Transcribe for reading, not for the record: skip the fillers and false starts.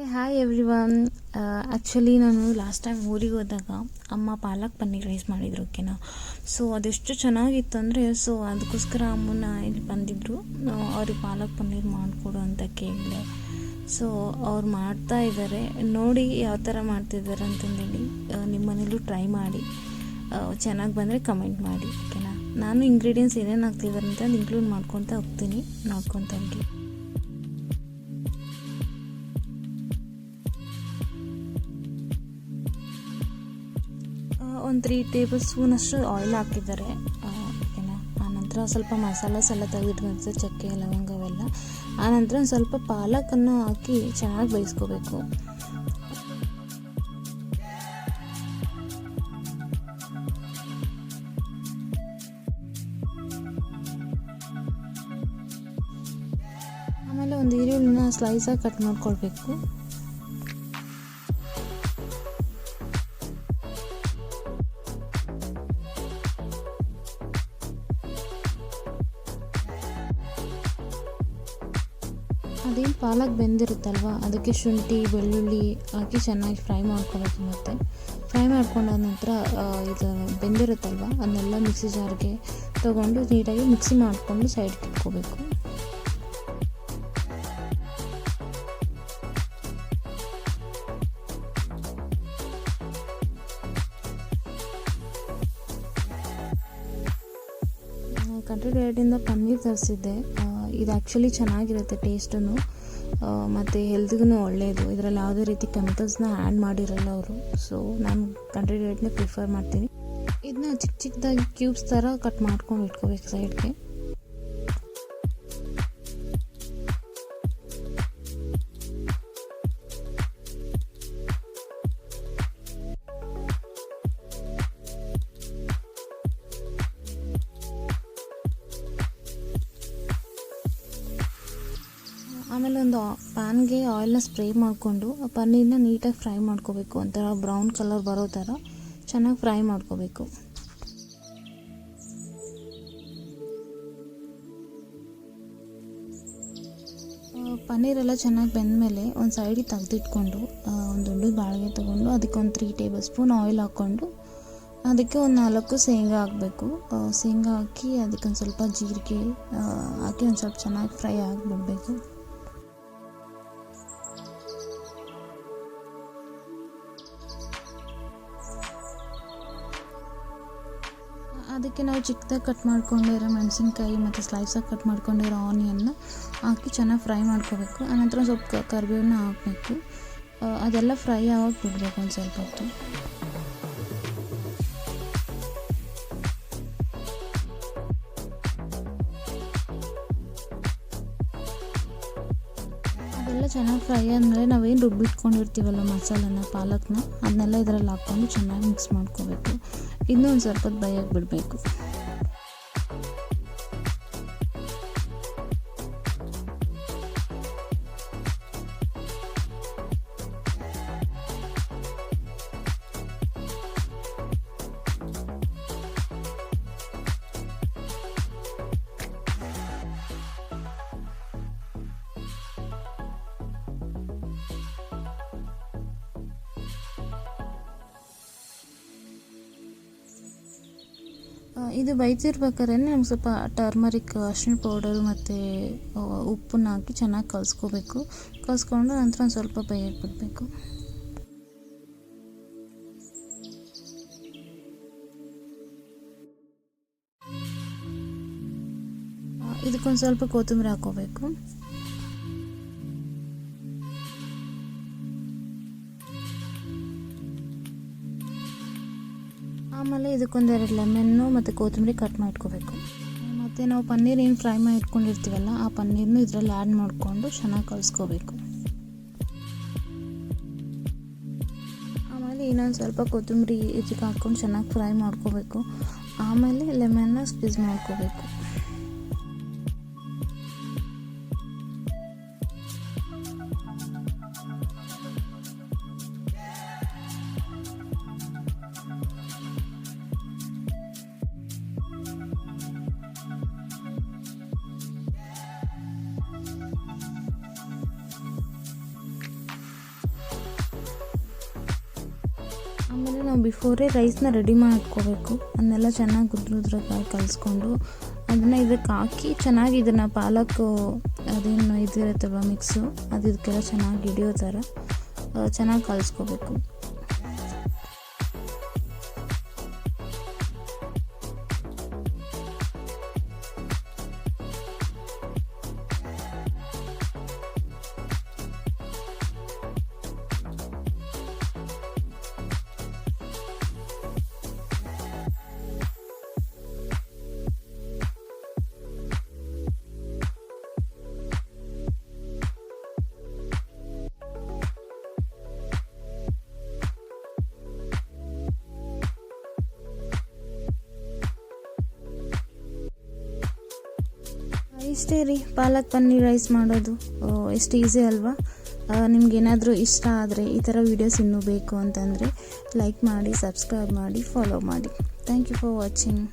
Hi everyone. Actually ನಾನು last time ಊರಿಗೆ ಹೋದಾಗ ಅಮ್ಮ ಪಾಲಕ್ ಪನ್ನೀರ್ ರೈಸ್ ಮಾಡಿದ್ರು, ಓಕೆನಾ. ಸೊ ಅದೆಷ್ಟು ಚೆನ್ನಾಗಿತ್ತು ಅಂದರೆ, ಸೊ ಅದಕ್ಕೋಸ್ಕರ ಅಮ್ಮನ ಇಲ್ಲಿ ಬಂದಿದ್ದರು. ಅವ್ರಿಗೆ ಪಾಲಕ್ ಪನ್ನೀರ್ ಮಾಡಿಕೊಡು ಅಂತ ಕೇಳಿದೆ. ಸೊ ಅವ್ರು ಮಾಡ್ತಾ ಇದ್ದಾರೆ, ನೋಡಿ ಯಾವ ಥರ ಮಾಡ್ತಿದ್ದಾರೆ ಅಂತಂದೇಳಿ. ನಿಮ್ಮ ಮನೇಲೂ ಟ್ರೈ ಮಾಡಿ, ಚೆನ್ನಾಗಿ ಬಂದರೆ ಕಮೆಂಟ್ ಮಾಡಿ, ಓಕೆನಾ. ನಾನು ಇಂಗ್ರೀಡಿಯೆಂಟ್ಸ್ ಏನೇನು ಹಾಕ್ತಿದ್ದಾರೆ ಅಂತ ಇನ್ಕ್ಲೂಡ್ ಮಾಡ್ಕೊತಾ ಹೋಗ್ತೀನಿ, ನೋಡ್ಕೊತಾ ಹೋಗಿ. ಒಂದು 3 ಟೇಬಲ್ ಸ್ಪೂನಷ್ಟು ಆಯಿಲ್ ಹಾಕಿದ್ದಾರೆ, ಓಕೆನಾ. ಆನಂತರ ಸ್ವಲ್ಪ ಮಸಾಲಾಸ್ ಎಲ್ಲ ತೆಗೆದಿಟ್ಕೊಂಡು ಚಕ್ಕೆ ಲವಂಗ ಅವೆಲ್ಲ. ಆನಂತರ ಒಂದು ಸ್ವಲ್ಪ ಪಾಲಕನ್ನು ಹಾಕಿ ಚೆನ್ನಾಗಿ ಬೇಯಿಸ್ಕೋಬೇಕು. ಆಮೇಲೆ ಒಂದು ಈರುಳ್ಳಿನ ಸ್ಲೈಸಾಗಿ ಕಟ್ ಮಾಡ್ಕೊಳ್ಬೇಕು. ಅದೇನು ಪಾಲಕ್ ಬೆಂದಿರುತ್ತಲ್ವ, ಅದಕ್ಕೆ ಶುಂಠಿ ಬೆಳ್ಳುಳ್ಳಿ ಹಾಕಿ ಚೆನ್ನಾಗಿ ಫ್ರೈ ಮಾಡ್ಕೋಬೇಕು. ಮತ್ತು ಫ್ರೈ ಮಾಡ್ಕೊಂಡಾದ ನಂತರ ಇದು ಬೆಂದಿರುತ್ತಲ್ವ ಅದನ್ನೆಲ್ಲ ಮಿಕ್ಸಿ ಜಾರ್ಗೆ ತೊಗೊಂಡು ನೀಟಾಗಿ ಮಿಕ್ಸಿ ಮಾಡಿಕೊಂಡು ಸೈಡ್ಗೆ ಇಟ್ಕೋಬೇಕು. ಕಂಟ್ರಿ ಡಯಟಿಂದ ಪನ್ನೀರ್ ತರಿಸಿದ್ದೆ. ಇದು ಆ್ಯಕ್ಚುಲಿ ಚೆನ್ನಾಗಿರುತ್ತೆ ಟೇಸ್ಟೂ, ಮತ್ತು ಹೆಲ್ತ್ಗೂ ಒಳ್ಳೆಯದು. ಇದರಲ್ಲಿ ಯಾವುದೇ ರೀತಿ ಕೆಮಿಕಲ್ಸ್ನ ಆ್ಯಡ್ ಮಾಡಿರಲ್ಲ ಅವರು. ಸೊ ನಾನು ಕಂಟ್ರಿ ಡಯಟ್ನೇ ಪ್ರಿಫರ್ ಮಾಡ್ತೀನಿ. ಇದನ್ನ ಚಿಕ್ಕ ಚಿಕ್ಕದಾಗಿ ಕ್ಯೂಬ್ಸ್ ಥರ ಕಟ್ ಮಾಡ್ಕೊಂಡು ಇಟ್ಕೋಬೇಕು ಸೈಡ್ಗೆ. ಆಮೇಲೆ ಒಂದು ಪ್ಯಾನ್ಗೆ ಆಯಿಲ್ನ ಸ್ಪ್ರೇ ಮಾಡಿಕೊಂಡು ಆ ಪನ್ನೀರನ್ನ ನೀಟಾಗಿ ಫ್ರೈ ಮಾಡ್ಕೋಬೇಕು. ಒಂಥರ ಬ್ರೌನ್ ಕಲರ್ ಬರೋ ಥರ ಚೆನ್ನಾಗಿ ಫ್ರೈ ಮಾಡ್ಕೋಬೇಕು. ಪನ್ನೀರೆಲ್ಲ ಚೆನ್ನಾಗಿ ಬೆಂದಮೇಲೆ ಒಂದು ಸೈಡಿಗೆ ತೆಗೆದಿಟ್ಕೊಂಡು ಒಂದು ದೊಡ್ಡ ಬಾಳಿಗೆ ತೊಗೊಂಡು ಅದಕ್ಕೆ ಒಂದು 3 ಟೇಬಲ್ ಸ್ಪೂನ್ ಆಯಿಲ್ ಹಾಕ್ಕೊಂಡು ಅದಕ್ಕೆ ಒಂದು 4 ಶೇಂಗಾ ಹಾಕಬೇಕು. ಶೇಂಗಾ ಹಾಕಿ ಅದಕ್ಕೆ ಒಂದು ಸ್ವಲ್ಪ ಜೀರಿಗೆ ಹಾಕಿ ಒಂದು ಸ್ವಲ್ಪ ಚೆನ್ನಾಗಿ ಫ್ರೈ ಆಗಿಬಿಡಬೇಕು. ಅದಕ್ಕೆ ನಾವು ಚಿಕ್ಕದಾಗಿ ಕಟ್ ಮಾಡ್ಕೊಂಡಿರೋ ಮೆಣಸಿನ್ಕಾಯಿ ಮತ್ತು ಸ್ಲೈಸಾಗಿ ಕಟ್ ಮಾಡ್ಕೊಂಡಿರೋ ಆನಿಯನ್ನ ಹಾಕಿ ಚೆನ್ನಾಗಿ ಫ್ರೈ ಮಾಡ್ಕೋಬೇಕು. ಆನಂತರ ಸ್ವಲ್ಪ ಕರಿಬೇವನ್ನ ಹಾಕಬೇಕು. ಅದೆಲ್ಲ ಫ್ರೈ ಆಗೋಕೆ ಬಿಡಬೇಕು ಒಂದು ಸ್ವಲ್ಪ ಹೊತ್ತು. ಅದೆಲ್ಲ ಚೆನ್ನಾಗಿ ಫ್ರೈ ಆದಮೇಲೆ ನಾವೇನು ರುಬ್ಬಿಟ್ಕೊಂಡಿರ್ತೀವಲ್ಲ ಮಸಾಲನ ಪಾಲಕ್ನ, ಅದನ್ನೆಲ್ಲ ಇದರಲ್ಲಿ ಹಾಕ್ಕೊಂಡು ಚೆನ್ನಾಗಿ ಮಿಕ್ಸ್ ಮಾಡ್ಕೋಬೇಕು. ಇನ್ನೂ ಒಂದು ಸ್ವಲ್ಪ ಹೊತ್ತು ಬೇಯಕ್ಕೆ ಬಿಡಬೇಕು. ಇದು ಬೇಯ್ತಿರ್ಬೇಕಾದ್ರೆ ನಮ್ಗೆ ಸ್ವಲ್ಪ ಟರ್ಮರಿಕ್ ಅರಿಶಿಣ ಪೌಡರು ಮತ್ತು ಉಪ್ಪನ್ನ ಹಾಕಿ ಚೆನ್ನಾಗಿ ಕಲಿಸ್ಕೋಬೇಕು. ಕಲಿಸ್ಕೊಂಡು ನಂತರ ಒಂದು ಸ್ವಲ್ಪ ಬೇಯಕ್ಕೆ ಬಿಡಬೇಕು. ಇದಕ್ಕೊಂದು ಸ್ವಲ್ಪ ಕೊತ್ತಂಬರಿ ಹಾಕ್ಕೋಬೇಕು. ಆಮೇಲೆ ಇದಕ್ಕೊಂದು 2 ಲೆಮನ್ನು ಮತ್ತು ಕೊತ್ತಂಬರಿ ಕಟ್ ಮಾಡ್ಕೋಬೇಕು. ಮತ್ತು ನಾವು ಪನ್ನೀರ್ ಏನು ಫ್ರೈ ಮಾಡಿ ಇಟ್ಕೊಂಡಿರ್ತೀವಲ್ಲ ಆ ಪನ್ನೀರನ್ನು ಇದರಲ್ಲಿ ಆ್ಯಡ್ ಮಾಡಿಕೊಂಡು ಚೆನ್ನಾಗಿ ಕಲಿಸ್ಕೋಬೇಕು. ಆಮೇಲೆ ಇನ್ನೊಂದು ಸ್ವಲ್ಪ ಕೊತ್ತಂಬರಿ ಇದಕ್ಕೆ ಹಾಕ್ಕೊಂಡು ಚೆನ್ನಾಗಿ ಫ್ರೈ ಮಾಡ್ಕೋಬೇಕು. ಆಮೇಲೆ ಲೆಮನ್ನ ಸ್ಕ್ವೀಸ್ ಮಾಡ್ಕೋಬೇಕು. ಆಮೇಲೆ ನಾವು ಬಿಫೋರೇ ರೈಸ್ನ ರೆಡಿ ಮಾಡ್ಕೋಬೇಕು. ಅದನ್ನೆಲ್ಲ ಚೆನ್ನಾಗಿ ಉದ್ರುದ್ರಾಗಿ ಕಲಿಸ್ಕೊಂಡು ಅದನ್ನು ಇದಕ್ಕೆ ಹಾಕಿ ಚೆನ್ನಾಗಿ ಇದನ್ನು ಪಾಲಕ್ ಅದೇನು ಇದಿರುತ್ತಲ್ವ ಮಿಕ್ಸು ಅದು ಇದಕ್ಕೆಲ್ಲ ಚೆನ್ನಾಗಿ ಹಿಡಿಯೋ ಥರ ಚೆನ್ನಾಗಿ ಕಲಿಸ್ಕೋಬೇಕು. ಇಷ್ಟೇ ರೀ ಪಾಲಕ್ ಪನ್ನೀರ್ ರೈಸ್ ಮಾಡೋದು. ಎಷ್ಟು ಈಸಿ ಅಲ್ವಾ? ನಿಮ್ಗೇನಾದರೂ ಇಷ್ಟ ಆದರೆ ಈ ಥರ ವೀಡಿಯೋಸ್ ಇನ್ನೂ ಬೇಕು ಅಂತಂದರೆ ಲೈಕ್ ಮಾಡಿ, ಸಬ್ಸ್ಕ್ರೈಬ್ ಮಾಡಿ, ಫಾಲೋ ಮಾಡಿ. Thank you for watching.